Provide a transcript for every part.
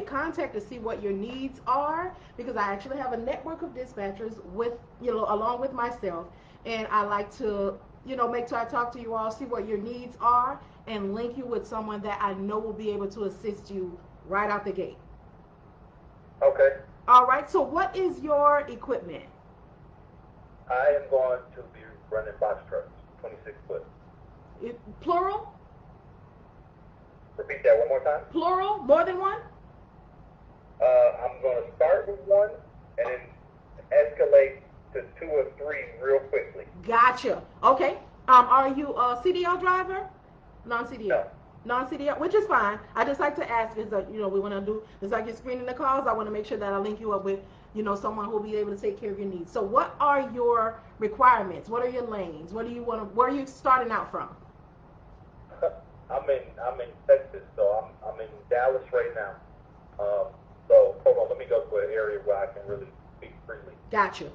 contact to see what your needs are, because I actually have a network of dispatchers with, along with myself, and I like to, make sure I talk to you all, see what your needs are, and link you with someone that I know will be able to assist you right out the gate. Okay. All right, so what is your equipment? I am going to be running box trucks, 26 foot. Plural? Repeat that one more time. Plural? More than one? I'm going to start with one and then escalate to 2 or 3 real quickly. Gotcha. Okay. Are you a CDL driver? Non-CDL? No. Non-CDL, which is fine. I just like to ask because, we want to do, just like you're screening the calls, I want to make sure that I link you up with, someone who will be able to take care of your needs. So what are your requirements? What are your lanes? What do you want to, where are you starting out from? I'm in Texas, so I'm in Dallas right now. So hold on, let me go to an area where I can really speak freely. Gotcha.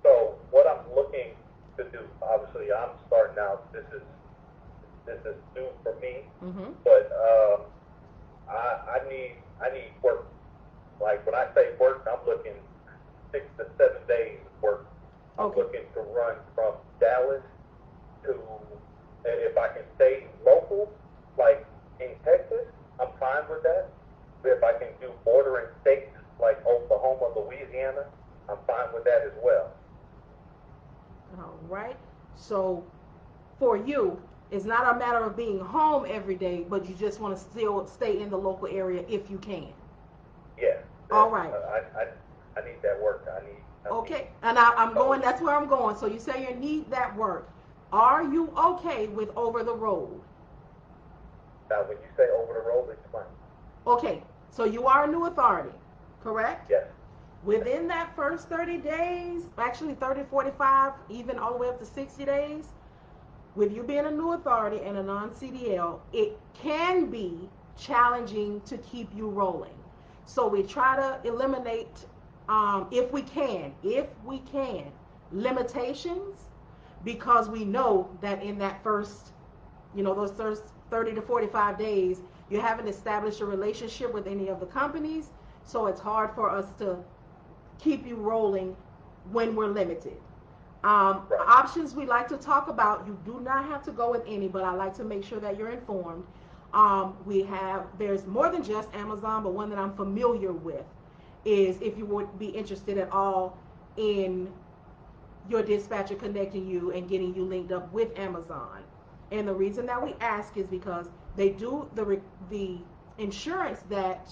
So what I'm looking to do, obviously, I'm starting out. This is new for me, but I need work. Like when I say work, I'm looking 6 to 7 days work. I'm looking to run from Dallas to, if I can stay local, like in Texas, I'm fine with that. But if I can do bordering states like Oklahoma, Louisiana, I'm fine with that as well. All right. So for you, it's not a matter of being home every day, but you just want to still stay in the local area if you can. Yeah. All right. I need that work. Okay. And I'm going, that's where I'm going. So you say you need that work. Are you okay with over the road? Now, when you say over the road, explain. Okay. So you are a new authority, correct? Yes. Within that first 30 days, actually 30, 45, even all the way up to 60 days, with you being a new authority and a non-CDL, it can be challenging to keep you rolling. So we try to eliminate, if we can, limitations, because we know that in that first, those first 30 to 45 days, you haven't established a relationship with any of the companies, so it's hard for us to keep you rolling when we're limited. Right. Options we like to talk about, you do not have to go with any, but I like to make sure that you're informed. There's more than just Amazon, but one that I'm familiar with is if you would be interested at all in your dispatcher connecting you and getting you linked up with Amazon. And the reason that we ask is because they do the insurance that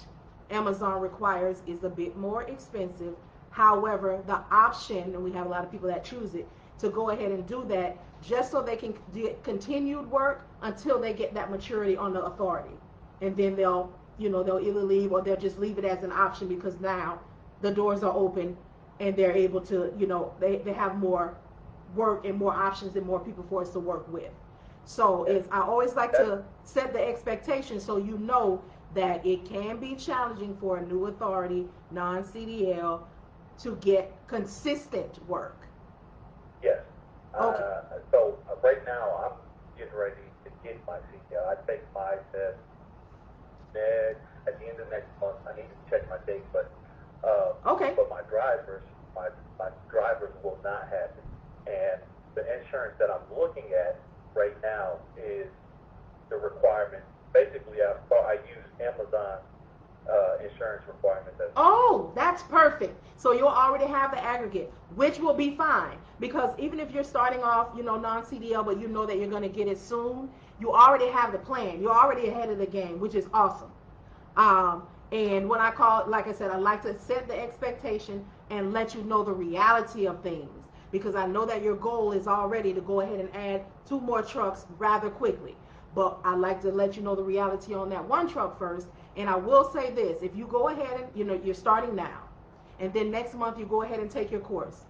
Amazon requires is a bit more expensive. However, the option, and we have a lot of people that choose it, to go ahead and do that just so they can get continued work until they get that maturity on the authority. And then they'll either leave or they'll just leave it as an option because now the doors are open and they're able to, they have more work and more options and more people for us to work with. So I always like to set the expectation so you know that it can be challenging for a new authority, non-CDL, to get consistent work. Yes. Okay. So right now I'm getting ready to get my CDL. I take my test at the end of next month. I need to check my date, but okay. But my drivers will not have it. And the insurance that I'm looking at right now is the requirement. Basically, I use Amazon insurance requirements. Oh, that's perfect. So you'll already have the aggregate, which will be fine because even if you're starting off, non-CDL, but you know that you're going to get it soon, you already have the plan. You're already ahead of the game, which is awesome. And when I call, like I said, I like to set the expectation and let you know the reality of things because I know that your goal is already to go ahead and add 2 more trucks rather quickly. But I like to let you know the reality on that 1 truck first. And I will say this, if you go ahead and, you're starting now, and then next month you go ahead and take your course,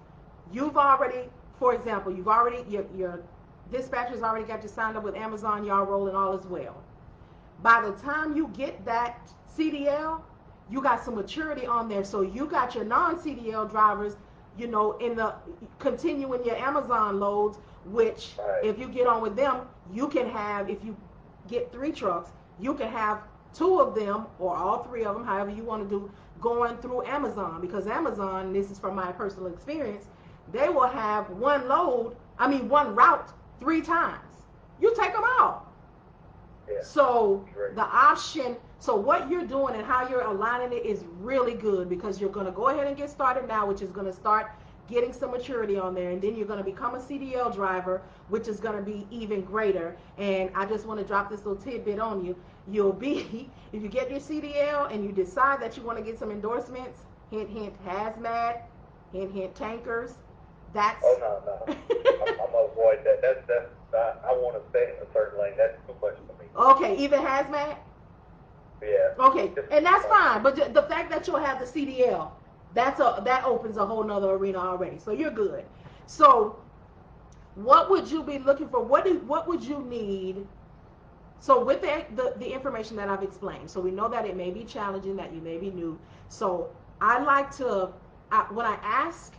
you've already, for example, your dispatcher's already got you signed up with Amazon, y'all rolling all as well. By the time you get that CDL, you got some maturity on there. So you got your non-CDL drivers you know, in the continuing your Amazon loads, which Right. if you get on with them, you can have, if you get 3 trucks, you can have 2 of them or all 3 of them, however you want to do, going through Amazon, because Amazon, this is from my personal experience, they will have one route 3 times. You take them out. Yeah. So Great. the option, so what you're doing and how you're aligning it is really good, because you're going to go ahead and get started now, which is going to start getting some maturity on there, and then you're going to become a CDL driver, which is going to be even greater. And I just want to drop this little tidbit on you. You'll be, if you get your CDL and you decide that you want to get some endorsements, hint, hint, hazmat, hint, hint, tankers, that's... Oh, no. I'm going to avoid that. That's I want to stay in a certain lane. That's too much for me. Okay, even hazmat? Yeah. Okay, and that's fine, but the fact that you'll have the CDL, that opens a whole nother arena already. So you're good. So what would you be looking for? What would you need? So with the information that I've explained, so we know that it may be challenging, that you may be new. So I like to, when I ask,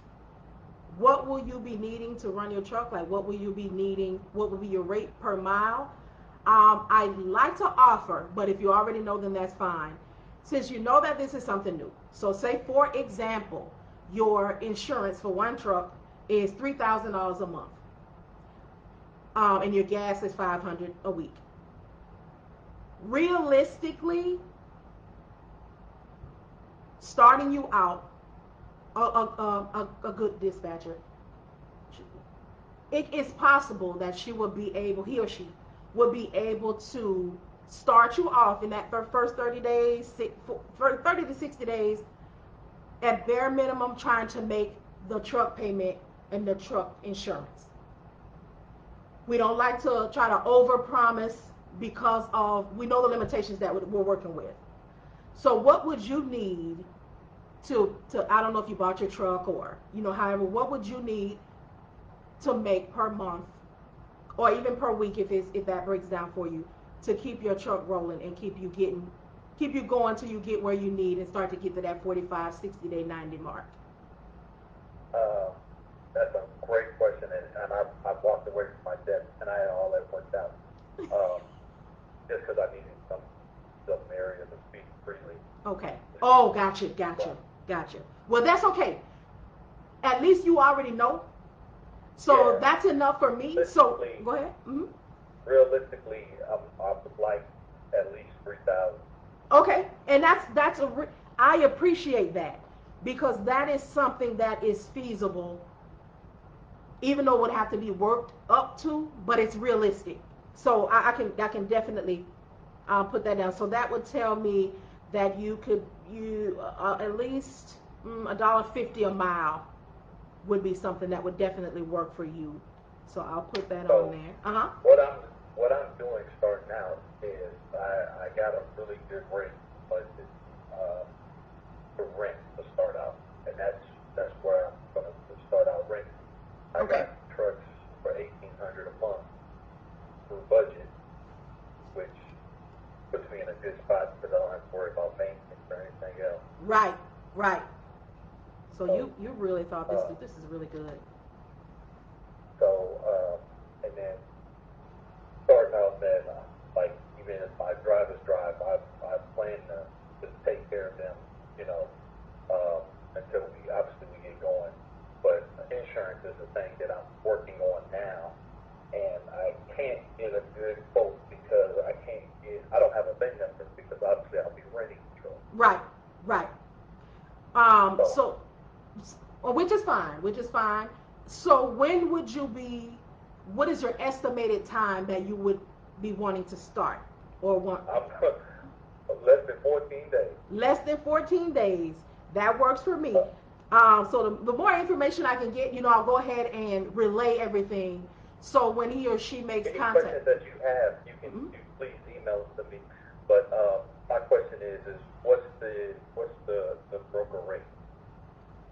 what will you be needing to run your truck? Like, what will you be needing? What will be your rate per mile? I like to offer, but if you already know, then that's fine. Since you know that this is something new. So say, for example, your insurance for one truck is $3,000 a month. And your gas is $500 a week. Realistically, starting you out, a good dispatcher, it is possible that he or she would be able to start you off in that first 30 days, 30 to 60 days, at bare minimum, trying to make the truck payment and the truck insurance. We don't like to try to overpromise, because we know the limitations that we're working with. So what would you need to I don't know if you bought your truck, or, you know, however, what would you need to make per month, or even per week, if that breaks down for you, to keep your truck rolling and keep you going till you get where you need and start to get to that 45, 60 day, 90 mark? That's a great question, and I've walked away from my desk, and I had all that worked out. Just because I needed some area to speak freely. Okay. Oh, gotcha. Well, that's okay. At least you already know. So Yeah. that's enough for me. So go ahead. Mm-hmm. Realistically, I would like at least 3,000. Okay, and I appreciate that, because that is something that is feasible, even though it would have to be worked up to, but it's realistic. So I can definitely put that down. So that would tell me that you at least $1.50 a mile would be something that would definitely work for you. So I'll put that on there. What I'm doing starting out is I got a really good rate budget for rent to start out, and that's where I'm going to start out renting. I got trucks for $1,800 a month through budget, which puts me in a good spot because I don't have to worry about maintenance or anything else. Right. So you really thought this is really good. So and then starting out that like, even if my drivers drive, I plan to just take care of them, you know, until we get going. But insurance is the thing that I'm working on now, and I can't get a good quote because I don't have a VIN number, because obviously I'll be renting the truck. Right. So which is fine. So when would you be? What is your estimated time that you would be wanting to start, or want? Less than 14 days. Less than 14 days. That works for me. So the more information I can get, I'll go ahead and relay everything. So when he or she makes contact. Any questions that you have, you can please email them to me. But my question is what's the broker rate?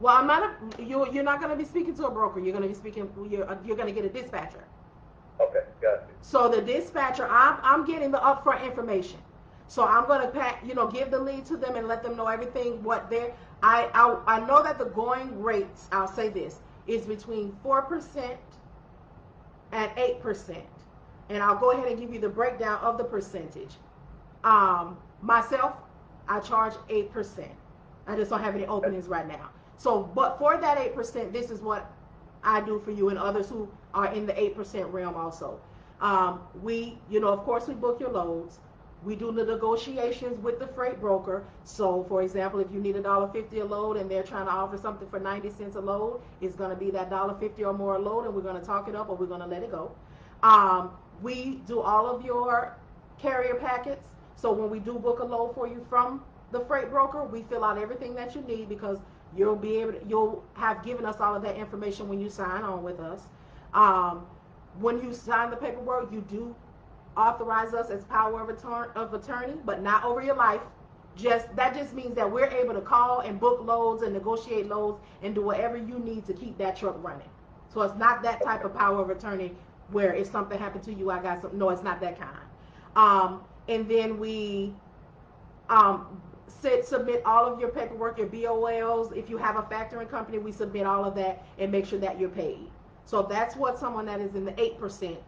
Well, I'm not. You're not going to be speaking to a broker. You're going to be speaking. You're going to get a dispatcher. Okay, got you. So the dispatcher, I'm getting the upfront information. So I'm going to give the lead to them and let them know everything what they're. I know that the going rates, I'll say this, is between 4% and 8%. And I'll go ahead and give you the breakdown of the percentage. Myself, I charge 8%. I just don't have any openings right now. So, but for that 8%, this is what I do for you and others who are in the 8% realm also. Of course, we book your loads. We do the negotiations with the freight broker. So, for example, if you need $1.50 a load and they're trying to offer something for 90 cents a load, it's going to be that $1.50 or more a load, and we're going to talk it up or we're going to let it go. We do all of your carrier packets. So when we do book a load for you from the freight broker, we fill out everything that you need because you'll have given us all of that information when you sign on with us. When you sign the paperwork, you do authorize us as power of attorney, but not over your life. That just means that we're able to call and book loads and negotiate loads and do whatever you need to keep that truck running. So it's not that type of power of attorney where if something happened to you, I got something. No, it's not that kind. And then we submit all of your paperwork, your BOLs. If you have a factoring company, we submit all of that and make sure that you're paid. So that's what someone that is in the 8%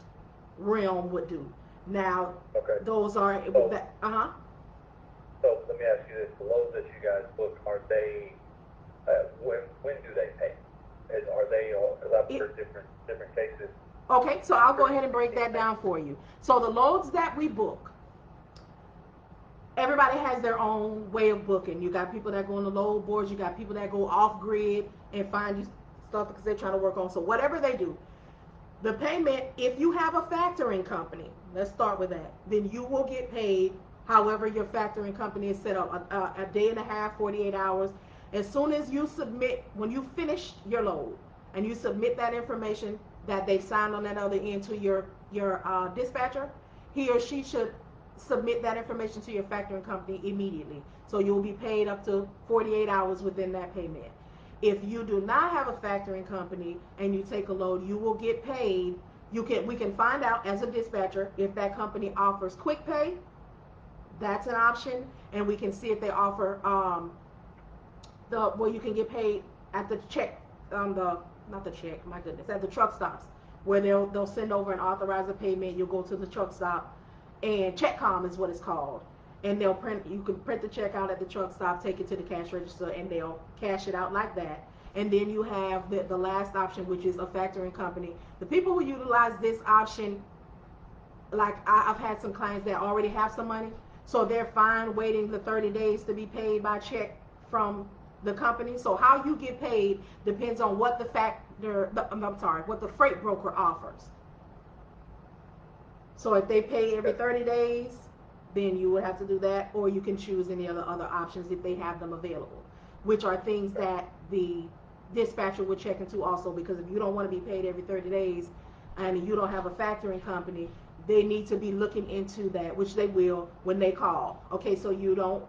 realm would do. Now, those are So let me ask you this: the loads that you guys book, are they? When do they pay? Are they? Because I've heard different cases. Okay, so I'll go ahead and break that down for you. So the loads that we book, everybody has their own way of booking. You got people that go on the load boards. You got people that go off grid and find you stuff because they're trying to work on. So whatever they do, the payment, if you have a factoring company, let's start with that, then you will get paid however your factoring company is set up, a day and a half, 48 hours. As soon as you submit, when you finish your load and you submit that information that they've signed on that other end to your dispatcher, he or she should submit that information to your factoring company immediately. So you'll be paid up to 48 hours within that payment. If you do not have a factoring company and you take a load, you will get paid. We can find out as a dispatcher if that company offers quick pay. That's an option, and we can see if they offer where you can get paid at the check at the truck stops, where they'll send over and authorize a payment. You'll go to the truck stop, and CheckCom is what it's called, and you can print the check out at the truck stop, take it to the cash register, and they'll cash it out like that. And then you have the last option, which is a factoring company. The people who utilize this option, like I've had some clients that already have some money, so they're fine waiting the 30 days to be paid by check from the company. So how you get paid depends on what what the freight broker offers. So if they pay every 30 days, then you would have to do that, or you can choose any other options if they have them available, which are things that the dispatcher would check into also, because if you don't want to be paid every 30 days and you don't have a factoring company, they need to be looking into that, which they will when they call. Okay, so you don't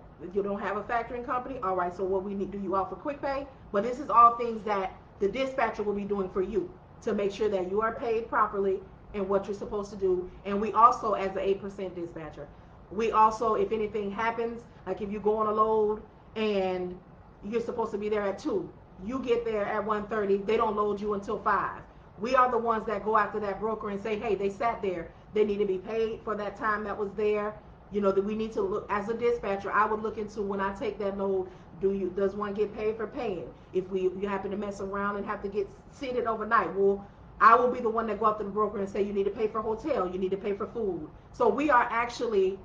have a factoring company? All right, so what we need, do you offer quick pay? But this is all things that the dispatcher will be doing for you to make sure that you are paid properly and what you're supposed to do. And we also, as the 8% dispatcher, we also, if anything happens, like if you go on a load and you're supposed to be there at 2, you get there at 1:30, they don't load you until 5. We are the ones that go after that broker and say, hey, they sat there, they need to be paid for that time that was there. That we need to look, as a dispatcher, I would look into, when I take that load, does one get paid for paying? If you happen to mess around and have to get seated overnight, well, I will be the one that go up to the broker and say, you need to pay for hotel, you need to pay for food. So we are actually,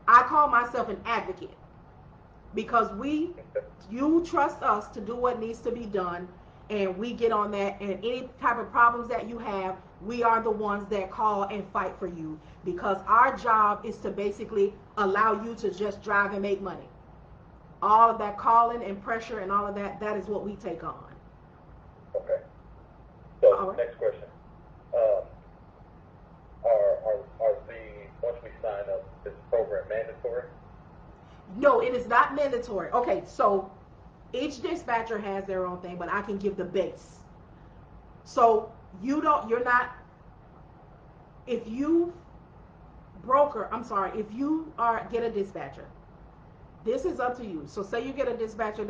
I call myself an advocate, because you trust us to do what needs to be done, and we get on that, and any type of problems that you have, we are the ones that call and fight for you, because our job is to basically allow you to just drive and make money. All of that calling and pressure and all of that is what we take on. Okay. So right. Next question. Once we sign up, is the program mandatory? No, it is not mandatory. Okay, so each dispatcher has their own thing, but I can give the base. So if you if you get a dispatcher, this is up to you. So say you get a dispatcher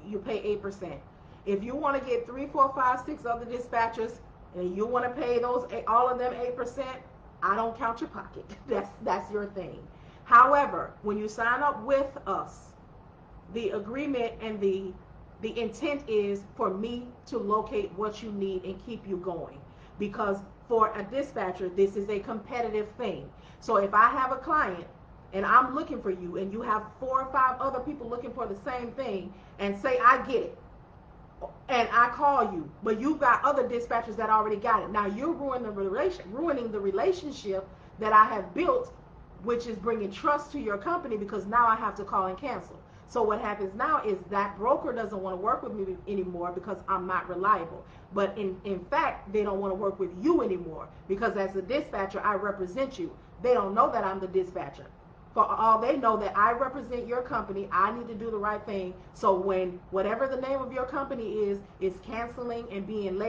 you pay 8%. If you want to get 3, 4, 5, 6 other dispatchers and you want to pay all of them 8%, I don't count your pocket. That's your thing. However, when you sign up with us, the agreement and the intent is for me to locate what you need and keep you going. Because for a dispatcher, this is a competitive thing. So if I have a client and I'm looking for you and you have 4 or 5 other people looking for the same thing, and say I get it and I call you, but you've got other dispatchers that already got it. Now you're ruining the relationship that I have built, which is bringing trust to your company, because now I have to call and cancel. So what happens now is that broker doesn't want to work with me anymore because I'm not reliable. But in fact, they don't want to work with you anymore because as a dispatcher, I represent you. They don't know that I'm the dispatcher. For all they know that I represent your company, I need to do the right thing. So when whatever the name of your company is canceling and being late,